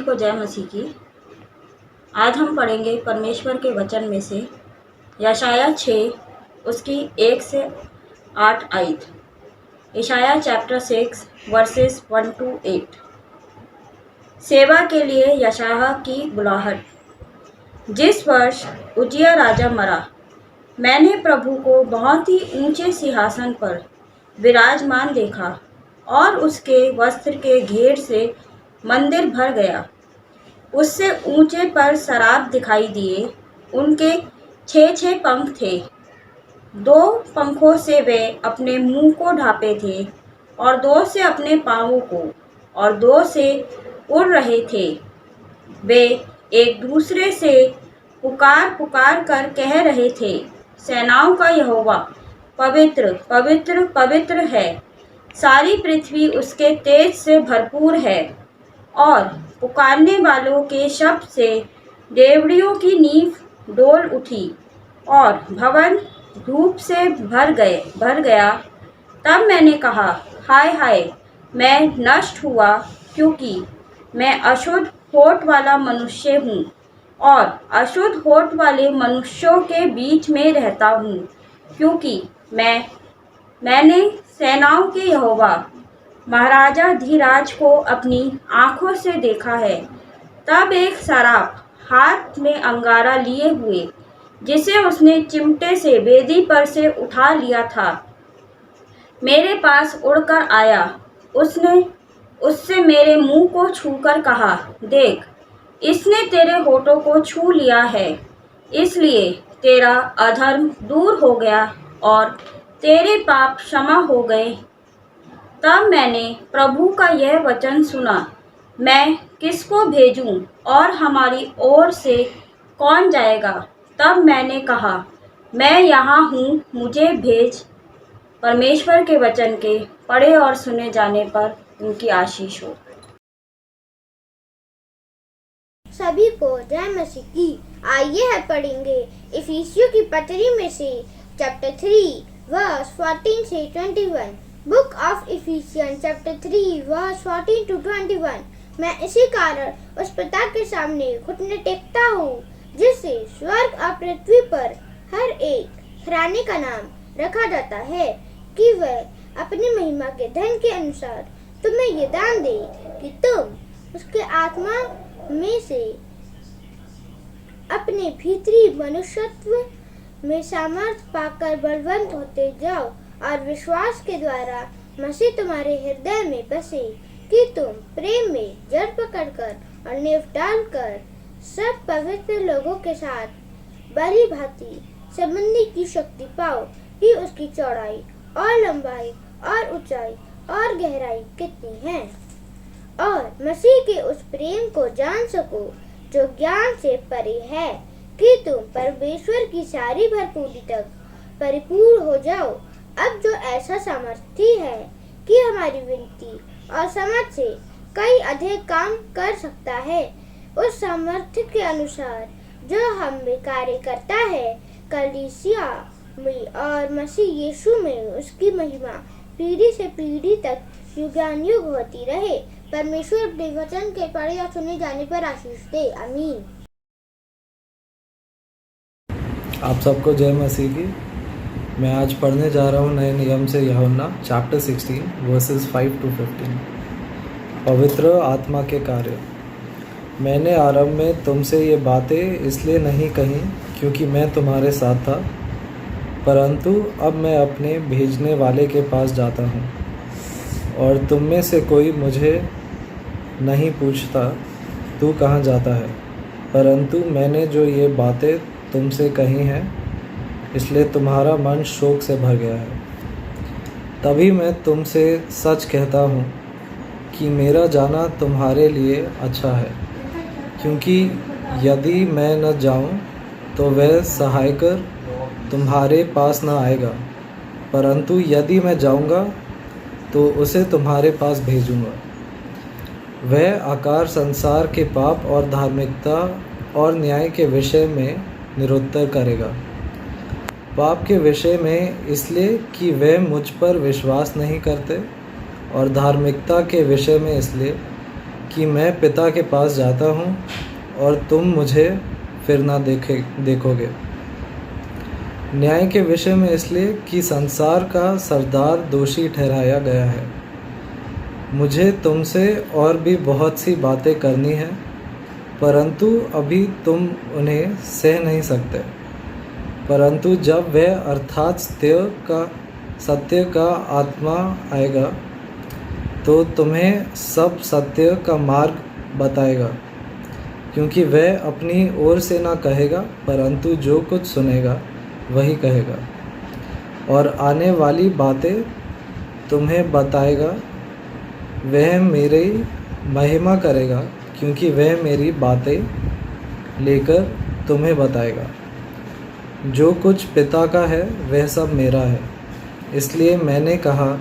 को जय मसीह की। आज हम पढ़ेंगे परमेश्वर के वचन में से यशाया 6 उसकी 1 से 8 आयत। यशाया चैप्टर 6 वर्सेस 1 to 8। सेवा के लिए यशाया की बुलाहट। जिस वर्ष उजिया राजा मरा, मैंने प्रभु को बहुत ही ऊंचे सिंहासन पर विराजमान देखा और उसके वस्त्र के घेर से मंदिर भर गया। उससे ऊंचे पर सराब दिखाई दिए। उनके 6 पंख थे। 2 पंखों से वे अपने मुंह को ढांपे थे और 2 से अपने पाँवों को और 2 से उड़ रहे थे। वे एक दूसरे से पुकार पुकार कर कह रहे थे, सेनाओं का यहोवा पवित्र पवित्र पवित्र है, सारी पृथ्वी उसके तेज से भरपूर है। और पुकारने वालों के शब्द से देवड़ियों की नींव डोल उठी और भवन धूप से भर गया। तब मैंने कहा, हाय हाय, मैं नष्ट हुआ, क्योंकि मैं अशुद्ध होठ वाला मनुष्य हूँ और अशुद्ध होठ वाले मनुष्यों के बीच में रहता हूँ, क्योंकि मैंने सेनाओं के यहोवा महाराजा धीराज को अपनी आँखों से देखा है। तब एक सराप हाथ में अंगारा लिए हुए, जिसे उसने चिमटे से वेदी पर से उठा लिया था, मेरे पास उड़कर आया। उससे मेरे मुंह को छूकर कहा, देख, इसने तेरे होठों को छू लिया है, इसलिए तेरा अधर्म दूर हो गया और तेरे पाप क्षमा हो गए। तब मैंने प्रभु का यह वचन सुना, मैं किसको भेजूं और हमारी ओर से कौन जाएगा? तब मैंने कहा, मैं यहाँ हूँ, मुझे भेज। परमेश्वर के वचन के पढ़े और सुने जाने पर उनकी आशीष हो। सभी को जय मसीह की। आइए हम पढ़ेंगे इफिसियों की पत्री में से चैप्टर 3 वर्स 14 से 21। Book of Ephesians chapter 3 verse 14 to 21। मैं इसी कारण उस पिता के सामने घुटने टेकता हूँ, जिससे स्वर्ग और पृथ्वी पर हर एक घराने का नाम रखा जाता है, कि वह अपनी महिमा के धन के अनुसार तुम्हें ये दान दे कि तुम उसके आत्मा में से अपने भीतरी मनुष्यत्व में सामर्थ्य पाकर बलवंत होते जाओ और विश्वास के द्वारा मसीह तुम्हारे हृदय में बसे, कि तुम प्रेम में जड़ पकड़कर और नींव डालकर सब पवित्र लोगों के साथ भली भांति समझने की शक्ति पाओ कि उसकी चौड़ाई और लंबाई और ऊंचाई और गहराई कितनी है, और मसीह के उस प्रेम को जान सको जो ज्ञान से परे है, कि तुम परमेश्वर की सारी भरपूरी तक परिपूर्ण हो जाओ। अब जो ऐसा सामर्थ्य है कि हमारी विनती और समझ से कई अधिक काम कर सकता है, उस सामर्थ्य के अनुसार जो हम में कार्य करता है, कलीसिया में और मसीह यीशु में उसकी महिमा पीढ़ी से पीढ़ी तक युगानुयुग होती रहे। परमेश्वर अपने वचन के पढ़े और सुने जाने पर आशीष दे। आमीन। आप सबको जय मसीह की। मैं आज पढ़ने जा रहा हूँ नए नियम से यूहन्ना चैप्टर 16 वर्सेस 5 to 15। पवित्र आत्मा के कार्य। मैंने आरंभ में तुमसे ये बातें इसलिए नहीं कहीं क्योंकि मैं तुम्हारे साथ था, परंतु अब मैं अपने भेजने वाले के पास जाता हूँ, और तुम में से कोई मुझे नहीं पूछता तू कहाँ जाता है, परंतु मैंने जो ये बातें तुमसे कही हैं, इसलिए तुम्हारा मन शोक से भर गया है। तभी मैं तुमसे सच कहता हूँ कि मेरा जाना तुम्हारे लिए अच्छा है, क्योंकि यदि मैं न जाऊँ तो वह सहायकर तुम्हारे पास न आएगा, परंतु यदि मैं जाऊँगा तो उसे तुम्हारे पास भेजूँगा। वह आकार संसार के पाप और धार्मिकता और न्याय के विषय में निरुत्तर करेगा। पाप के विषय में इसलिए कि वे मुझ पर विश्वास नहीं करते, और धार्मिकता के विषय में इसलिए कि मैं पिता के पास जाता हूँ और तुम मुझे फिर ना देखोगे। न्याय के विषय में इसलिए कि संसार का सरदार दोषी ठहराया गया है। मुझे तुमसे और भी बहुत सी बातें करनी है, परंतु अभी तुम उन्हें सह नहीं सकते। परंतु जब वह अर्थात सत्य का आत्मा आएगा तो तुम्हें सब सत्य का मार्ग बताएगा, क्योंकि वह अपनी ओर से ना कहेगा, परंतु जो कुछ सुनेगा वही कहेगा, और आने वाली बातें तुम्हें बताएगा। वह मेरी महिमा करेगा, क्योंकि वह मेरी बातें लेकर तुम्हें बताएगा। जो कुछ पिता का है वह सब मेरा है, इसलिए मैंने कहा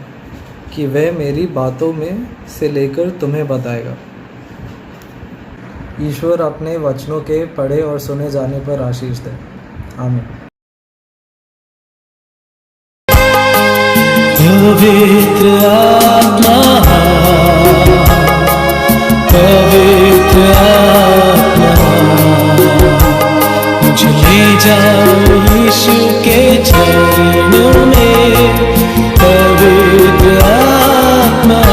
कि वह मेरी बातों में से लेकर तुम्हें बताएगा। ईश्वर अपने वचनों के पढ़े और सुने जाने पर आशीष दे। आमीन। पवित्र आत्मा, पवित्र आत्मा, मुझे ले जाओ यीशु के चरणों में। पवित्र आत्मा,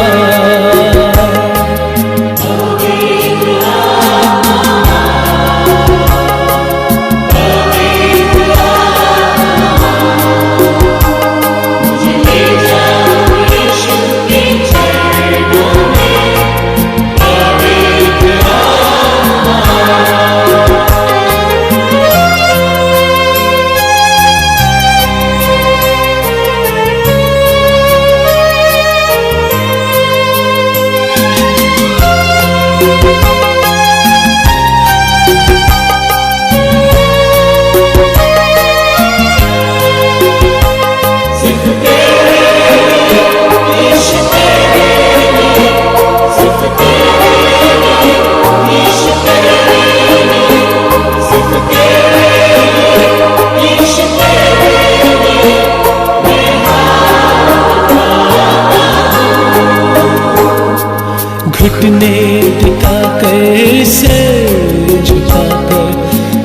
घुटने टिकाकर सिर झुकाकर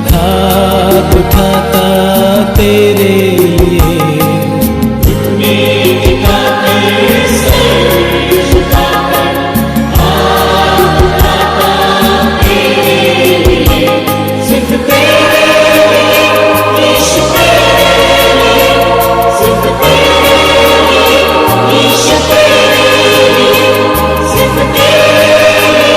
हाथ उठाता तेरे लिए। घुटने टिकाकर सिर झुकाकर हाथ उठाता तेरे लिए। सिर्फ तेरे लिए यीशु, तेरे लिए सिर्फ तेरे लिए यीशु, तेरे लिए सिर्फ तेरे लिए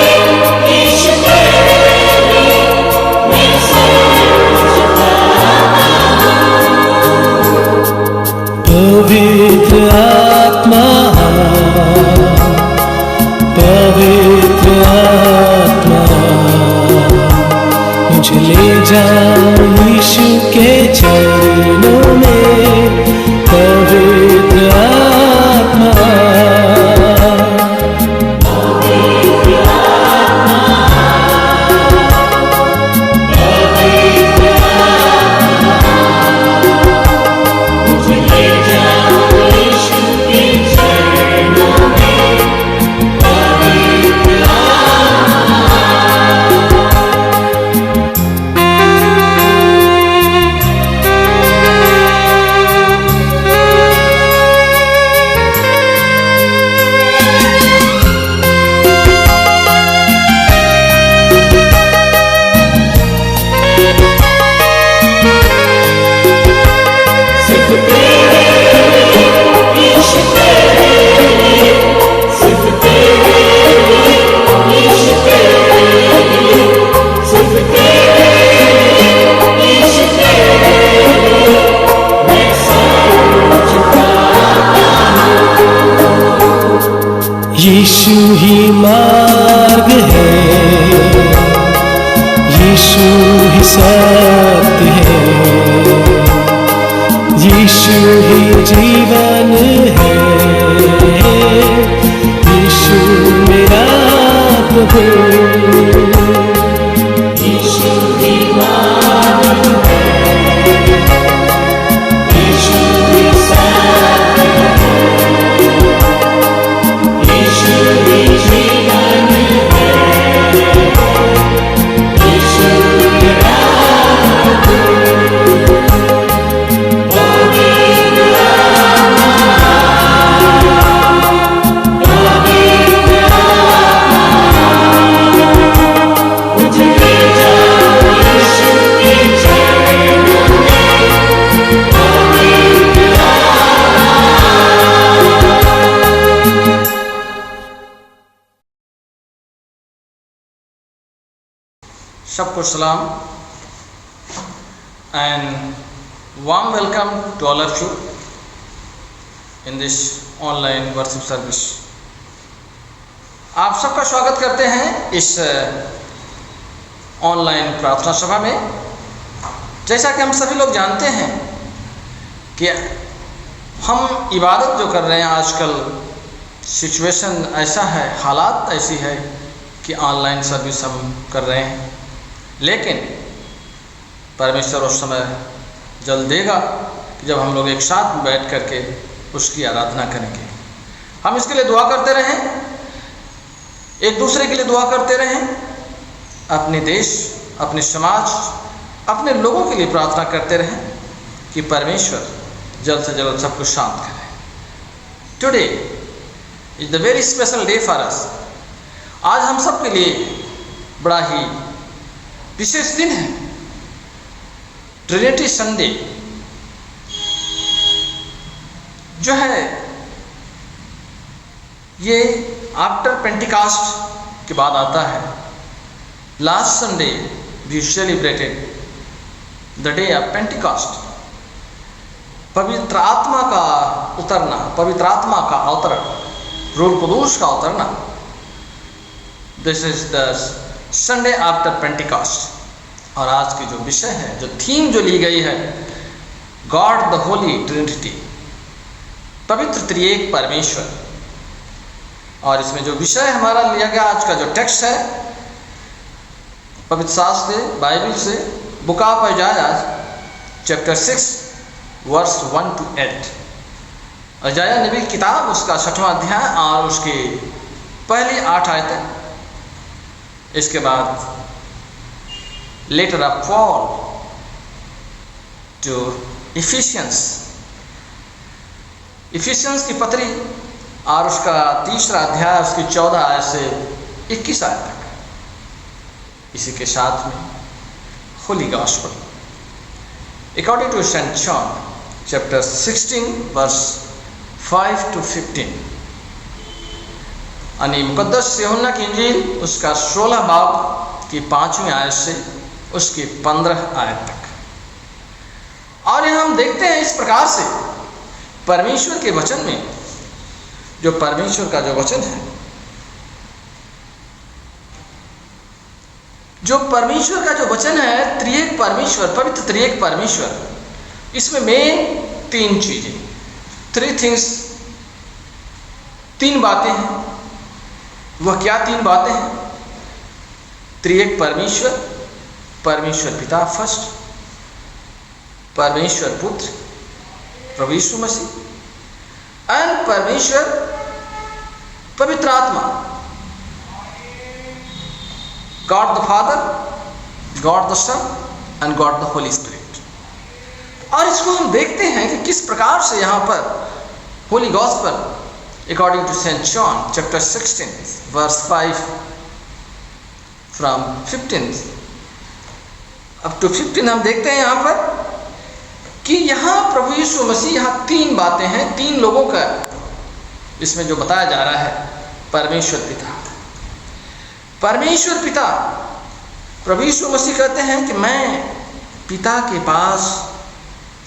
सबको सलाम and warm welcome to all of you in this online worship service. आप सबका स्वागत करते हैं इस ऑनलाइन प्रार्थना सभा में। जैसा कि हम सभी लोग जानते हैं कि हम इबादत जो कर रहे हैं, आजकल सिचुएशन ऐसा है, हालात ऐसी है कि ऑनलाइन सर्विस हम कर रहे हैं, लेकिन परमेश्वर उस समय जल्द देगा कि जब हम लोग एक साथ बैठ करके उसकी आराधना करेंगे। हम इसके लिए दुआ करते रहें, एक दूसरे के लिए दुआ करते रहें, अपने देश, अपने समाज, अपने लोगों के लिए प्रार्थना करते रहें कि परमेश्वर जल्द से जल्द सब कुछ शांत करें। Today is the very special day for us. आज हम सब के लिए बड़ा ही विशेष दिन है, ट्रिनिटी संडे जो है ये आफ्टर पेंटिकास्ट के बाद आता है। Last Sunday we celebrated the day of Pentecost, पवित्र आत्मा का उतरना, पवित्र आत्मा का अवतरण, रूह कुदूस का उतरना। This is the Sunday after Pentecost. और आज की जो विषय है, जो थीम जो ली गई है, गॉड द होली ट्रिनिटी, पवित्र त्रिएक परमेश्वर। और इसमें जो विषय हमारा लिया गया, आज का जो टेक्स्ट है पवित्र शास्त्र से, बाइबल से, book of Isaiah chapter 6 verse 1 to 8। Isaiah नबी की किताब, उसका 6वां अध्याय और उसकी पहली 8 आयतें। इसके बाद letter of Paul to Ephesians की पत्री और उसका 3रा अध्याय, उसकी 14 आयत से 21 आयत तक। इसी के साथ में holy gospel according to Saint John chapter 16 verse 5 to 15। यानी मुकद्दस यूहन्ना की इंजील, उसका 16 बाब की 5वीं आयत से उसकी 15 आयत तक। और यहाँ हम देखते हैं इस प्रकार से परमेश्वर के वचन में, जो परमेश्वर का जो वचन है, जो परमेश्वर का जो वचन है, त्रिएक परमेश्वर, पवित्र त्रिएक परमेश्वर, इसमें मेन 3 चीजें, 3 थिंग्स, 3 बातें हैं। वह क्या 3 बातें हैं? त्रिएक परमेश्वर, परमेश्वर पिता फर्स्ट, परमेश्वर पुत्र प्रभु यीशु मसीह, एंड परमेश्वर पवित्र आत्मा, God the Father, God the Son and God the Holy Spirit. और इसको हम देखते हैं कि किस प्रकार से यहाँ पर holy gospel according to Saint John chapter 16 verse 5 from 15 up to 15 हम देखते हैं यहाँ पर कि यहाँ प्रभु यीशु मसीह, यहाँ 3 बातें हैं, 3 लोगों का इसमें जो बताया जा रहा है। परमेश्वर पिता, परमेश्वर पिता, प्रभु यीशु मसीह कहते हैं कि मैं पिता के पास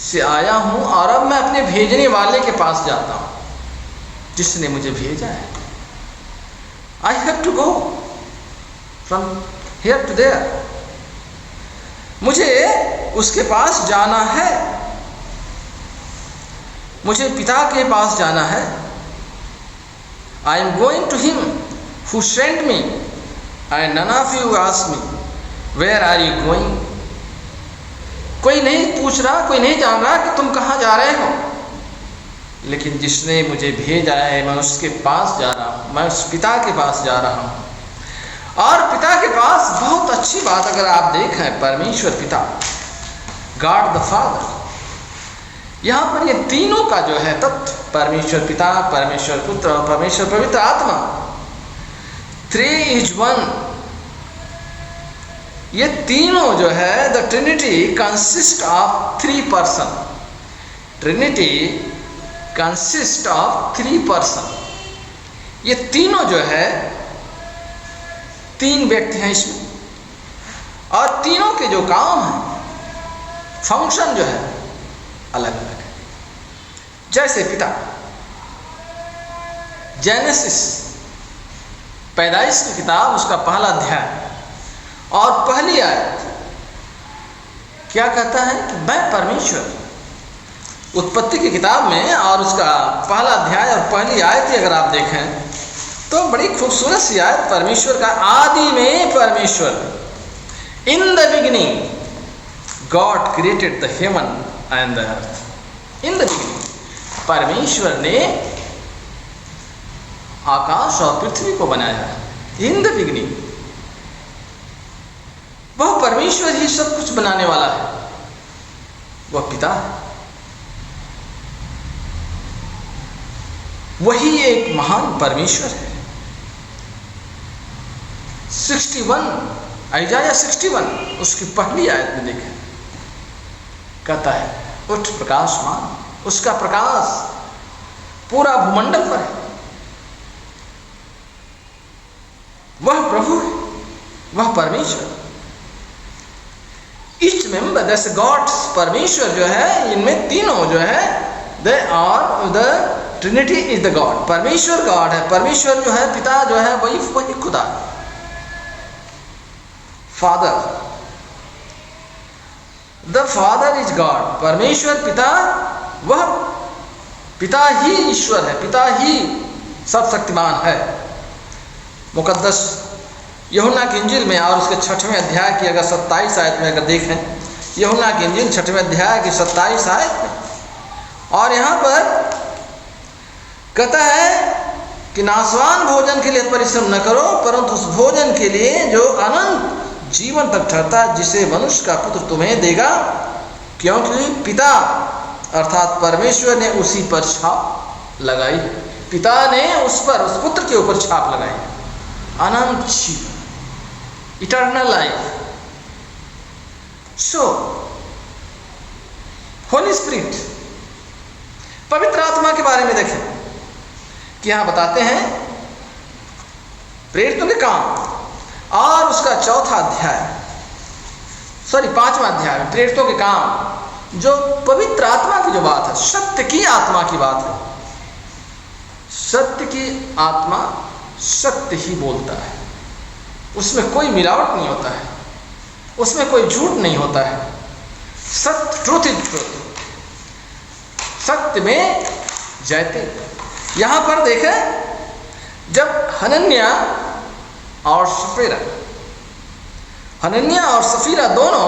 से आया हूँ और अब मैं अपने भेजने वाले के पास जाता हूँ, जिसने मुझे भेजा है। I have to go from here to there, मुझे उसके पास जाना है, मुझे पिता के पास जाना है। I am going to him who sent me and none of you ask me where are you going. कोई नहीं पूछ रहा, कोई नहीं जान रहा कि तुम कहाँ जा रहे हो, लेकिन जिसने मुझे भेजा है मैं उसके पास जा रहा हूँ, मैं उस पिता के पास जा रहा हूँ। और पिता के पास बहुत अच्छी बात अगर आप देखें, परमेश्वर पिता, गॉड द फादर, यहाँ पर ये तीनों का जो है तत्व, परमेश्वर पिता, परमेश्वर पुत्र और परमेश्वर पवित्र आत्मा, 3 is 1, ये तीनों जो है the Trinity consist of 3 person. Trinity consist of 3 person. ये तीनों जो है 3 व्यक्ति हैं इसमें, और तीनों के जो काम हैं, फंक्शन जो है अलग अलग है। जैसे पिता, जेनेसिस पैदाइश की किताब, उसका पहला अध्याय और पहली आयत क्या कहता है कि मैं परमेश्वर। उत्पत्ति की किताब में और उसका पहला अध्याय और पहली आयत ही अगर आप देखें तो बड़ी खूबसूरत सी आयत, परमेश्वर का आदि में परमेश्वर, in the beginning God created the heaven and the earth. In the beginning परमेश्वर ने आकाश और पृथ्वी को बनाया। इन द बिगिनिंग वह परमेश्वर ही सब कुछ बनाने वाला है, वह पिता है। वही एक महान परमेश्वर है। 61 आइजाया 61 उसकी पहली आयत में देखें, कहता है उठ प्रकाशमान, उसका प्रकाश पूरा भूमंडल पर है। वह प्रभु है, वह परमेश्वर। ईच मेंबर दैट्स गॉड, परमेश्वर जो है, इनमें तीनों जो है they are the Trinity is the God. परमेश्वर गॉड है, परमेश्वर जो है पिता जो है वही खुदा है, father. The father is God, परमेश्वर पिता, वह पिता ही ईश्वर है, पिता ही सब शक्तिमान है। मुकद्दस यूहन्ना की इंजिल में और उसके 6वें अध्याय की अगर 27 आयत में अगर देखें, यूहन्ना की इंजिल 6वें अध्याय की 27 आयत में, और यहाँ पर कहता है कि नाशवान भोजन के लिए परिश्रम न करो, परंतु उस भोजन के लिए जो अनंत जीवन तक ठहरता है, जिसे मनुष्य का पुत्र तुम्हें देगा, क्योंकि पिता अर्थात परमेश्वर ने उसी पर छाप लगाई। पिता ने उस पुत्र के ऊपर छाप लगाई, अनंत जीवन, इटर्नल लाइफ। सो होली स्पिरिट, पवित्र आत्मा के बारे में देखें कि यहां बताते हैं प्रेरितों के काम और उसका 4वां अध्याय, 5वां अध्याय में प्रेरितों के काम, जो पवित्र आत्मा की जो बात है, सत्य की आत्मा की बात है। सत्य की आत्मा सत्य ही बोलता है, उसमें कोई मिलावट नहीं होता है, उसमें कोई झूठ नहीं होता है। सत्य, ट्रूथ इज ट्रूथ, सत्य में जयते। यहां पर देखें, जब हनन्या और सफीरा दोनों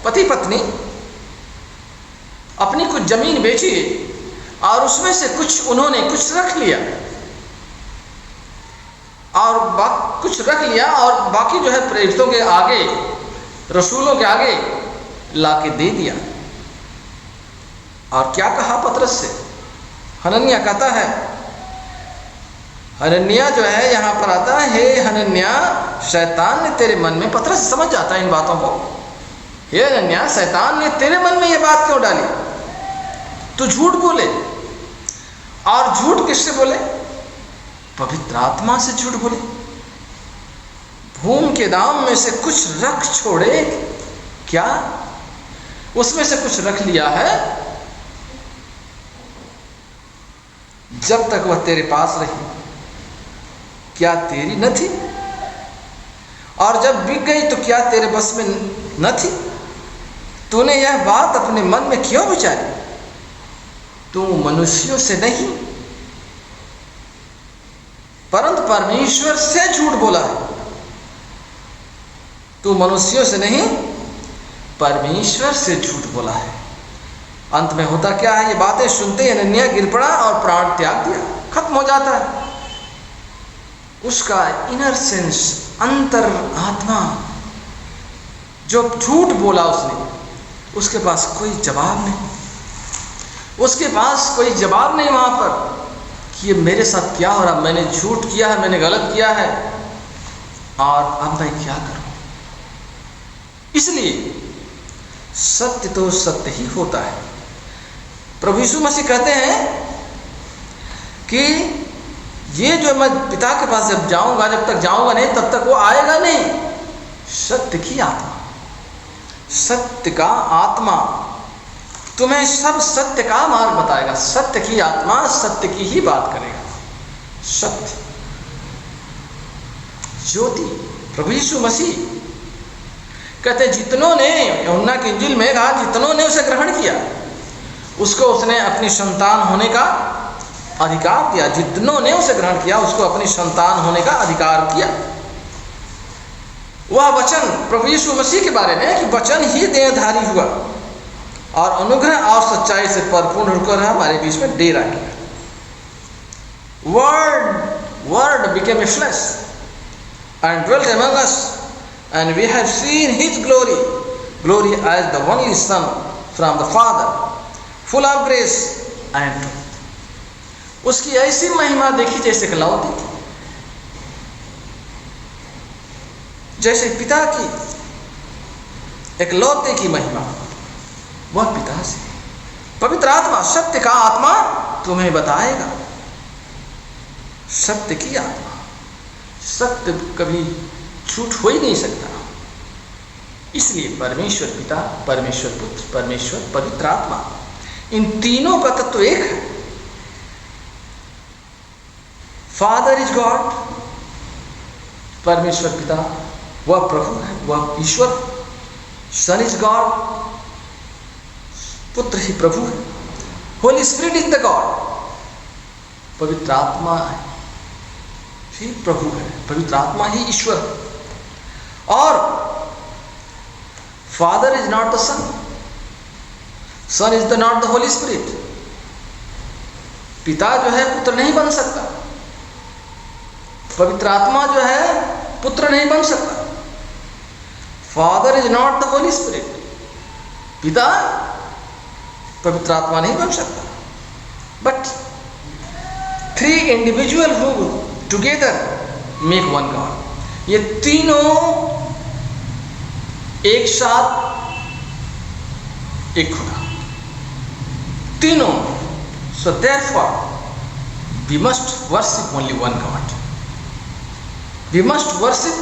पति पत्नी अपनी कुछ जमीन बेची और उसमें से उन्होंने कुछ रख लिया और कुछ रख लिया और बाकी जो है प्रेरितों के आगे, रसूलों के आगे लाके दे दिया। और क्या कहा पतरस से? हनन्या कहता है, हनन्या जो है यहाँ पर आता है, हे हनन्या, शैतान ने तेरे मन में, पतरस समझ जाता है इन बातों को, हे हनन्या, शैतान ने तेरे मन में ये बात क्यों डाली? तू झूठ बोले। और झूठ किससे बोले? पवित्र आत्मा से झूठ बोले। भूमि के दाम में से कुछ रख छोड़े क्या? उसमें से कुछ रख लिया है, जब तक वह तेरे पास रही क्या तेरी न थी? और जब बिक गई तो क्या तेरे बस में न थी? तूने यह बात अपने मन में क्यों विचारी? तू मनुष्यों से नहीं परंतु परमेश्वर से झूठ बोला है। तू मनुष्यों से नहीं परमेश्वर से झूठ बोला है। अंत में होता क्या है? ये बातें सुनते ही हनन्याह गिर पड़ा और प्राण त्याग दिया। खत्म हो जाता है उसका इनर सेंस, अंतर आत्मा। जो झूठ बोला उसने, उसके पास कोई जवाब नहीं, उसके पास कोई जवाब नहीं वहां पर कि ये मेरे साथ क्या हो रहा, मैंने झूठ किया है, मैंने गलत किया है और अब मैं क्या करूं। इसलिए सत्य तो सत्य ही होता है। प्रभु यीशु मसीह कहते हैं कि ये जो मैं पिता के पास जब जाऊंगा, जब तक जाऊंगा नहीं तब तक वो आएगा नहीं। सत्य की आत्मा, सत्य का आत्मा तुम्हें सब सत्य का मार्ग बताएगा। सत्य की आत्मा सत्य की ही बात करेगा। सत्य ज्योति प्रभु यीशु मसीह कहते जितनों ने, यूहन्ना की इंजील में कहा, जितनों ने उसे ग्रहण किया उसको उसने अपनी संतान होने का अधिकार दिया। जितनों ने उसे ग्रहण किया उसको अपनी संतान होने का अधिकार दिया। वह वचन प्रभु यीशु मसीह के बारे में कि वचन ही देहधारी हुआ और अनुग्रह और सच्चाई से परिपूर्ण होकर हमारे बीच में डेरा किया। Word became a flesh and dwelt among us, and we have seen his glory as the only Son from the Father, full of grace and truth। उसकी ऐसी महिमा देखी जैसे इकलौती थी, जैसे पिता की इकलौते की महिमा, वह पिता से। पवित्र आत्मा, सत्य का आत्मा तुम्हें बताएगा। सत्य की आत्मा, सत्य कभी झूठ हो ही नहीं सकता। इसलिए परमेश्वर पिता, परमेश्वर पुत्र, परमेश्वर पवित्र आत्मा, इन तीनों का तत्व एक है। फादर इज गॉड, परमेश्वर पिता वह प्रभु है, वह ईश्वर। सन इज गॉड, पुत्र ही प्रभु है। Holi spirit is the God, पवित्र आत्मा ही प्रभु है, पवित्र आत्मा ही ईश्वर है। और Father is not the Son, Son is the not the Holy Spirit. पिता जो है पुत्र नहीं बन सकता, पवित्र आत्मा जो है पुत्र नहीं बन सकता। Father is not the Holy Spirit, पिता पवित्र आत्मा नहीं बन सकता। But three individual who together make one God, ये तीनों एक साथ एक खुदा, तीनों। So therefore we must worship only one God. We must worship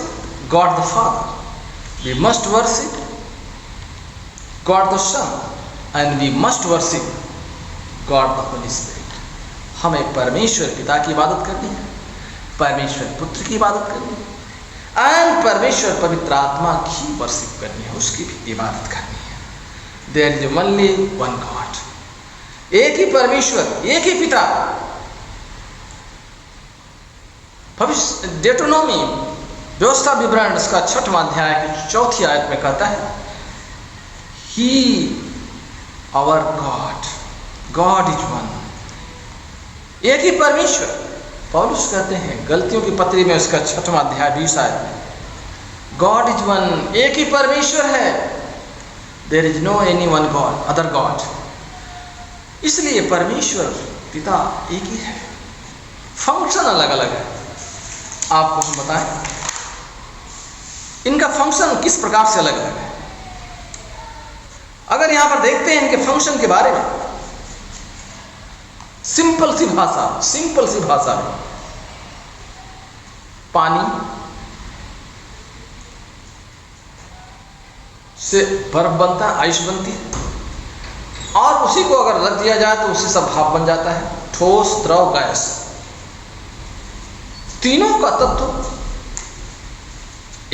God the Father, we must worship God the Son, and we must worship God the Holy Spirit. हमें परमेश्वर पिता की इबादत करनी है, परमेश्वर पुत्र की इबादत करनी है, एंड परमेश्वर पवित्र आत्मा की वर्शिप करनी है, उसकी भी इबादत करनी है। There is only one God, एक ही परमेश्वर, एक ही पिता। भविष्य डेट्रोनोमी व्यवस्था विवरण इसका 6वां अध्याय की 4थी आयत में कहता है, he our God, God is one. एक ही परमेश्वर। पौलुस कहते हैं गलतियों की पत्री में उसका 6वां अध्याय 20 आयत में, गॉड इज वन, एक ही परमेश्वर है। There is no any one God, other God. इसलिए परमेश्वर पिता एक ही है, फंक्शन अलग अलग है। आपको हम बताएं इनका फंक्शन किस प्रकार से अलग अलग है। अगर यहां पर देखते हैं इनके फंक्शन के बारे में, सिंपल सी भाषा में, पानी से बर्फ बनता है, आइस बनती है, और उसी को अगर रख दिया जाए तो उससे सब भाप बन जाता है, ठोस, द्रव, गैस। तीनों का तत्व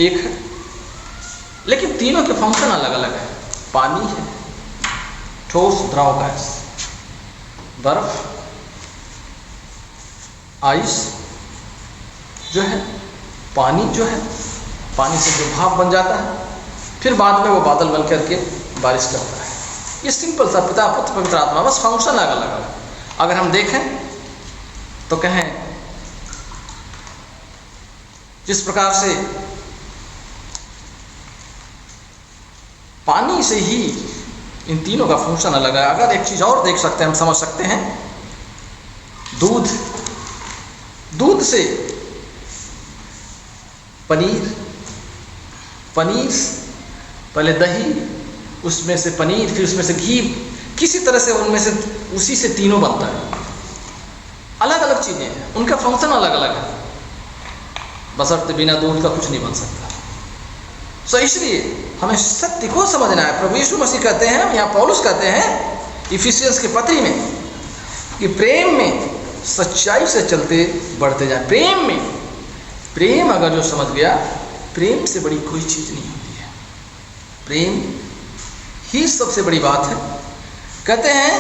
एक है, लेकिन तीनों के फंक्शन अलग अलग है। पानी है, ठोस, द्रव, गैस, बर्फ, आइस जो है, पानी जो है, पानी से जो भाप बन जाता है, फिर बाद में वो बादल बन करके बारिश करता है। ये सिंपल सा पिता, पुत्र, पवित्र आत्मा, बस फंक्शन अलग अलग है। अगर हम देखें तो कहें जिस प्रकार से पानी से ही इन तीनों का फंक्शन अलग है। अगर एक चीज और देख सकते हैं, हम समझ सकते हैं, दूध से पनीर, पहले दही, उसमें से पनीर, फिर उसमें से घी, किसी तरह से उनमें से उसी से तीनों बनता है। अलग अलग चीजें हैं, उनका फंक्शन अलग अलग है। बशर्ते बिना दूध का कुछ नहीं बन सकता। सो इसलिए हमें सत्य को समझना है। प्रभु यीशु मसीह कहते हैं, यहाँ पौलुस कहते हैं इफिसियंस की पत्री में कि प्रेम में सच्चाई से चलते बढ़ते जाए। प्रेम में, प्रेम अगर जो समझ गया, प्रेम से बड़ी कोई चीज़ नहीं होती है। प्रेम ही सबसे बड़ी बात है। कहते हैं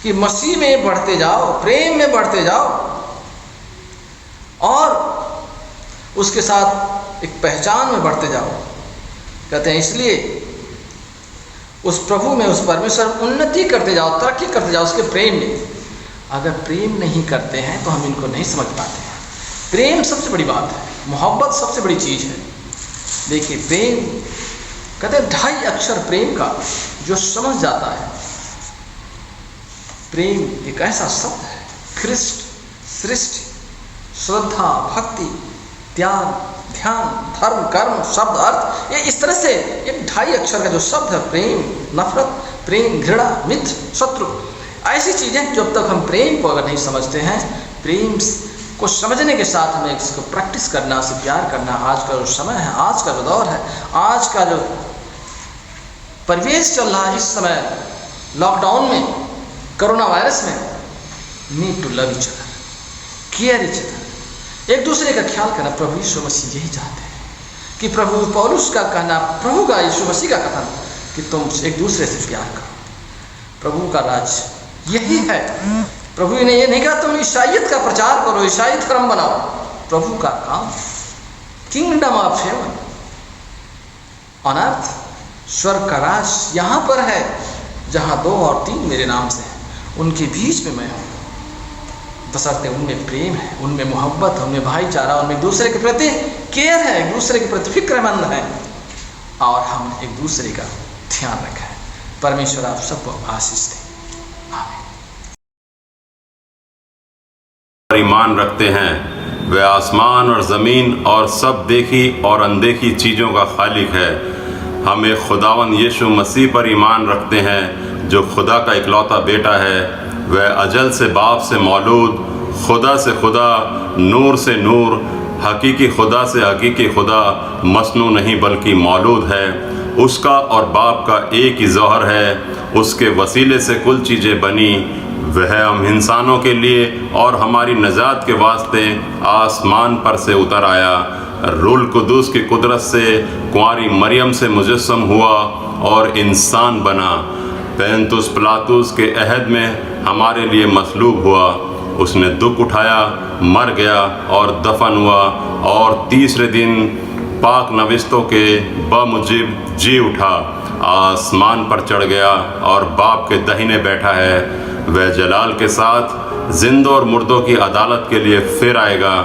कि मसीह में बढ़ते जाओ, प्रेम में बढ़ते जाओ, और उसके साथ एक पहचान में बढ़ते जाओ। कहते हैं इसलिए उस प्रभु में, उस परमेश्वर में उन्नति करते जाओ, तरक्की करते जाओ उसके प्रेम में। अगर प्रेम नहीं करते हैं तो हम इनको नहीं समझ पाते हैं। प्रेम सबसे बड़ी बात है, मोहब्बत सबसे बड़ी चीज़ है। देखिए प्रेम, कहते हैं 2.5 अक्षर प्रेम का जो समझ जाता है। प्रेम एक ऐसा शब्द है, ख्रिस्ट, सृष्टि, श्रद्धा, भक्ति, त्याग, ध्यान, धर्म, कर्म, शब्द, अर्थ, ये इस तरह से एक 2.5 अक्षर का जो शब्द है। प्रेम, नफरत, प्रेम, घृणा, मित्र, शत्रु, ऐसी चीज़ें जब तक हम प्रेम को अगर नहीं समझते हैं, प्रेम को समझने के साथ हमें इसको प्रैक्टिस करना, से प्यार करना। आज का जो समय है, आज का जो दौर है, आज का जो परिवेश चल रहा है इस समय लॉकडाउन में, कोरोना वायरस में, need to love each other, care each other, एक दूसरे का ख्याल करना। प्रभु यीशु मसीह यही चाहते हैं कि प्रभु पौलुस का कहना, प्रभु का, यीशु मसीह का कथन कि तुम एक दूसरे से प्यार करो। प्रभु का राज यही है। प्रभु ने ये नहीं कहा तुम ईसाइयत का प्रचार करो, ईसाई धर्म बनाओ। प्रभु का काम, kingdom of heaven on earth, स्वर्ग का राज यहाँ पर है, जहाँ 2 और 3 मेरे नाम से हैं, उनके बीच में मैं हूँ। बशर्ते उनमें प्रेम है, उनमें मोहब्बत, उनमें भाईचारा, उनमें एक दूसरे के प्रति केयर है, एक दूसरे के प्रति फिक्रमंद है, और हम एक दूसरे का ध्यान रखें। परमेश्वर आप सबको आशीष दें। ईमान रखते हैं, वह आसमान और ज़मीन और सब देखी और अनदेखी चीज़ों का खालिक है। हम एक खुदावन यीशु मसीह पर ईमान रखते हैं, जो खुदा का इकलौता बेटा है। वह अजल से बाप से मौलूद, खुदा से खुदा, नूर से नूर, हकीकी खुदा से हकीकी खुदा, मसनू नहीं बल्कि मौलूद है। उसका और बाप का एक ही ज़ौहर है। उसके वसीले से कुल चीज़ें बनी। वह हम इंसानों के लिए और हमारी नजात के वास्ते आसमान पर से उतर आया। रूल कुदूस की कुदरत से कुंवारी मरियम से मुजस्सम हुआ और इंसान बना। पैंतुस पिलातुस के अहद में हमारे लिए मसलूब हुआ। उसने दुख उठाया, मर गया और दफन हुआ, और तीसरे दिन पाक नविस्तों के बमुजिब जी उठा, आसमान पर चढ़ गया और बाप के दाहिने बैठा है। वह जलाल के साथ जिंदों और मुर्दों की अदालत के लिए फिर आएगा,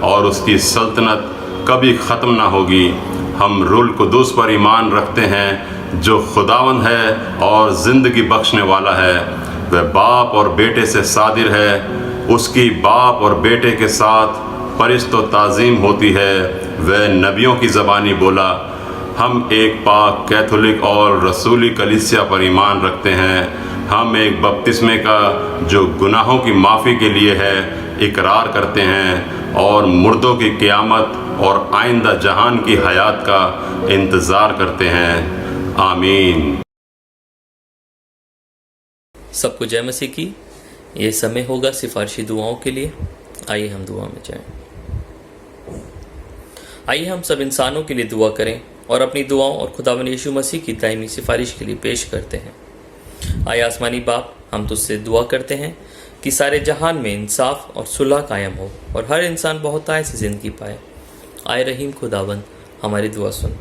और उसकी सल्तनत कभी ख़त्म ना होगी। हम रूल कुदूस पर ईमान रखते हैं, जो खुदावंद है और ज़िंदगी बख्शने वाला है। वह बाप और बेटे से सादिर है। उसकी बाप और बेटे के साथ परिश्त व ताज़ीम होती है। वह नबियों की ज़बानी बोला। हम एक पाक कैथोलिक और रसूली कलीसिया पर ईमान रखते हैं। हम एक बपतिस्मे का, जो गुनाहों की माफ़ी के लिए है, इकरार करते हैं, और मुर्दों की क़यामत और आइंदा जहान की हयात का इंतज़ार करते हैं। आमीन। सबको जय मसीह की। ये समय होगा सिफारिशी दुआओं के लिए। आइए हम दुआ में जाएं। आइए हम सब इंसानों के लिए दुआ करें और अपनी दुआओं और खुदावंद यीशु मसीह की दायमी सिफारिश के लिए पेश करते हैं। आए आसमानी बाप, हम तुझसे दुआ करते हैं कि सारे जहान में इंसाफ और सुलह कायम हो और हर इंसान बहुतायत से ज़िंदगी पाए। आए रहीम खुदावंद, हमारी दुआ सुन।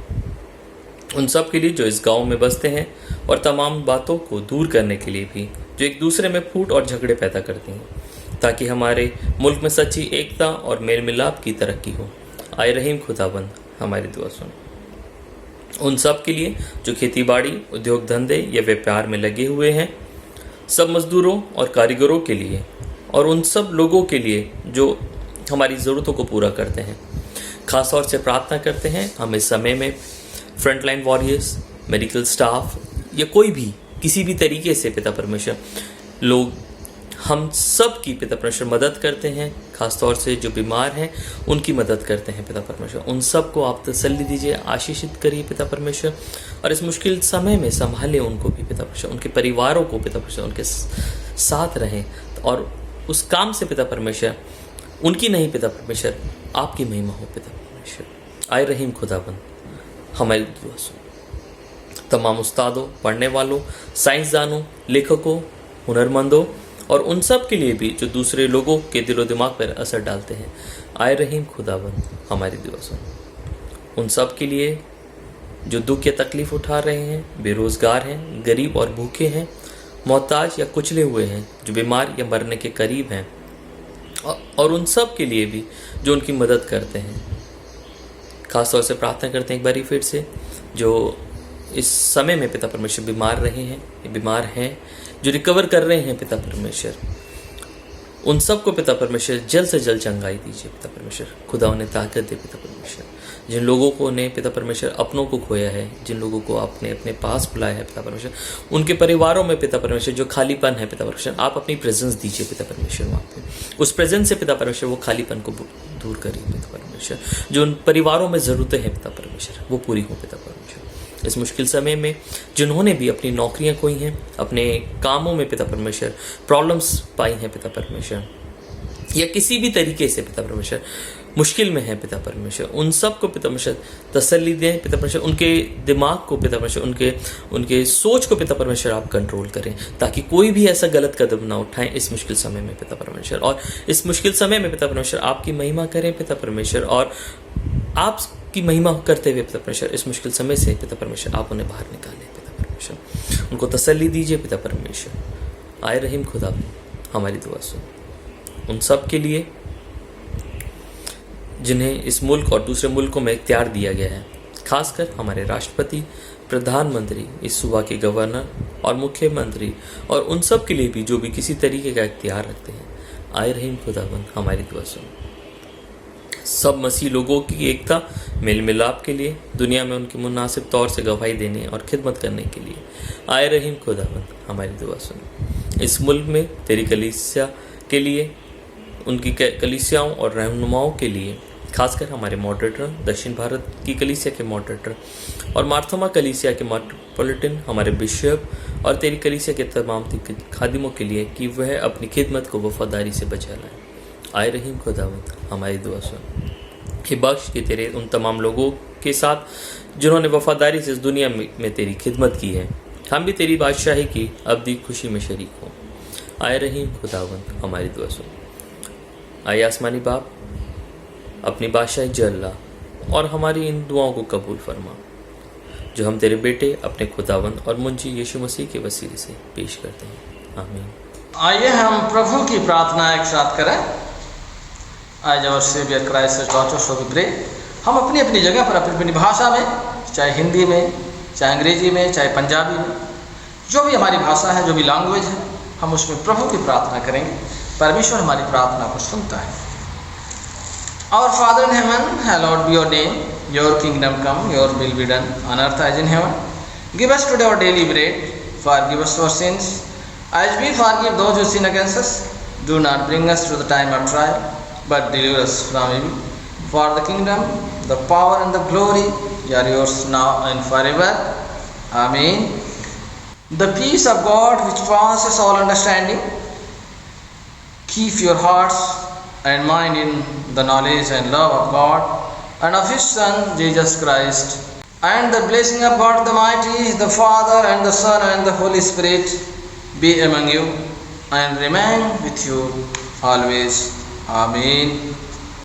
उन सब के लिए जो इस गांव में बसते हैं, और तमाम बातों को दूर करने के लिए भी जो एक दूसरे में फूट और झगड़े पैदा करती हैं, ताकि हमारे मुल्क में सच्ची एकता और मेल मिलाप की तरक्की हो। आए रहीम खुदावंद, हमारी दुआ सुन। उन सब के लिए जो खेती बाड़ी, उद्योग धंधे या व्यापार में लगे हुए हैं, सब मजदूरों और कारीगरों के लिए, और उन सब लोगों के लिए जो हमारी ज़रूरतों को पूरा करते हैं। ख़ास तौर से प्रार्थना करते हैं हम इस समय में फ्रंटलाइन वॉरियर्स, मेडिकल स्टाफ या कोई भी किसी भी तरीके से पिता परमेश्वर लोग हम सब की पिता परमेश्वर मदद करते हैं, खासतौर से जो बीमार हैं उनकी मदद करते हैं पिता परमेश्वर। उन सब को आप तसल्ली दीजिए, आशीषित करिए पिता परमेश्वर, और इस मुश्किल समय में संभाले उनको भी पिता परमेश्वर, उनके परिवारों को पिता परमेश्वर, उनके साथ रहें, और उस काम से पिता परमेश्वर उनकी नहीं पिता परमेश्वर आपकी महिमा हो पिता परमेश्वर। आए रहीम खुदाबंद हमारी दुआ सुनो। तमाम उस्तादों, पढ़ने वालों, साइंसदानों, लेखकों, हुनरमंदों और उन सब के लिए भी जो दूसरे लोगों के दिलो दिमाग पर असर डालते हैं, आए रहीम खुदाबंद हमारी दुआ सुनो। उन सब के लिए जो दुख या तकलीफ उठा रहे हैं, बेरोजगार हैं, गरीब और भूखे हैं, मोहताज या कुचले हुए हैं, जो बीमार या मरने के करीब हैं, और उन सब के लिए भी जो उनकी मदद करते हैं। खासतौर से प्रार्थना करते हैं एक बारी फिर से, जो इस समय में पिता परमेश्वर बीमार रहे हैं, बीमार हैं, जो रिकवर कर रहे हैं पिता परमेश्वर, उन सबको पिता परमेश्वर जल्द से जल्द चंगाई दीजिए पिता परमेश्वर। खुदा उन्हें ताकत दे पिता परमेश्वर। जिन लोगों को ने पिता परमेश्वर अपनों को खोया है, जिन लोगों को आपने अपने पास बुलाया है पिता परमेश्वर, उनके परिवारों में पिता परमेश्वर जो खालीपन है पिता परमेश्वर, आप अपनी प्रेजेंस दीजिए पिता परमेश्वर वहाँ पे। उस प्रेजेंस से पिता परमेश्वर वो खालीपन को दूर करिए पिता परमेश्वर। जो उन परिवारों में ज़रूरतें हैं पिता परमेश्वर वो पूरी हो पिता परमेश्वर। इस मुश्किल समय में जिन्होंने भी अपनी नौकरियां खोई हैं, अपने कामों में पिता परमेश्वर प्रॉब्लम्स पाई हैं पिता परमेश्वर, या किसी भी तरीके से पिता परमेश्वर मुश्किल में है पिता परमेश्वर, उन सब को पिता परमेश्वर तसल्ली दें पिता परमेश्वर। उनके दिमाग को पिता परमेश्वर, उनके सोच को पिता परमेश्वर आप कंट्रोल करें, ताकि कोई भी ऐसा गलत कदम ना उठाएं इस मुश्किल समय में पिता परमेश्वर। और इस मुश्किल समय में पिता परमेश्वर आपकी महिमा करें पिता परमेश्वर, और आपकी महिमा करते हुए पिता परमेश्वर इस मुश्किल समय से पिता परमेश्वर आप उन्हें बाहर निकालें पिता परमेश्वर। उनको तसल्ली दीजिए पिता परमेश्वर। आए रहीम खुदा हमारी दुआ सुन। उन सब के लिए जिन्हें इस मुल्क और दूसरे मुल्कों में इख्तियार दिया गया है, खासकर हमारे राष्ट्रपति, प्रधानमंत्री, इस सूबा के गवर्नर और मुख्यमंत्री, और उन सब के लिए भी जो भी किसी तरीके का इख्तियार रखते हैं, आए रहीम खुदाबंद हमारी दुआ सुन। सब मसीह लोगों की एकता, मेल मिलाप के लिए, दुनिया में उनकी मुनासिब तौर से गवाही देने और खिदमत करने के लिए, आए रहीम खुदाबंद हमारी दुआ सुन। इस मुल्क में तेरी कलीसिया के लिए, उनकी कलीसियाओं और रहनुमाओं के लिए, खासकर हमारे मॉडरेटर, दक्षिण भारत की कलीसिया के मॉडरेटर और मार्थोमा कलीसिया के मेट्रोपॉलिटन, हमारे बिशप और तेरी कलीसिया के तमाम खादिमों के लिए कि वह अपनी खिदमत को वफादारी से बचा लाए। आए रहीम खुदावंद हमारी दुआ सुन। कि बख्श कि तेरे उन तमाम लोगों के साथ जिन्होंने वफादारी से इस दुनिया में तेरी खिदमत की है, हम भी तेरी बादशाही की अब्दी खुशी में शरीक हों। आए रहीम खुदावंद हमारी दुआ सुन। आए आसमानी बाप, अपनी बादशाही जल्ला और हमारी इन दुआओं को कबूल फरमा, जो हम तेरे बेटे अपने खुदावंद और मुंजी यीशु मसीह के वसीले से पेश करते हैं। आमीन। आइए हम प्रभु की प्रार्थना एक साथ करें। आज और saviour Christ church of pray. हम अपनी अपनी जगह पर अपनी अपनी भाषा में, चाहे हिंदी में, चाहे अंग्रेजी में, चाहे पंजाबी में, जो भी हमारी भाषा है, जो भी लैंग्वेज है, हम उसमें प्रभु की प्रार्थना करेंगे। परमेश्वर हमारी प्रार्थना को सुनता है। Our Father in heaven, hallowed be your name. Your kingdom come, your will be done on earth as in heaven. Give us today our daily bread. Forgive us our sins, as we forgive those who sin against us. Do not bring us to the time of trial, but deliver us from evil. For the kingdom, the power and the glory are yours now and forever. Amen. The peace of God which passes all understanding, keep your hearts and mind in the knowledge and love of God and of His Son Jesus Christ, and the blessing of God the Mighty, the Father and the Son and the Holy Spirit be among you and remain with you always. Amen.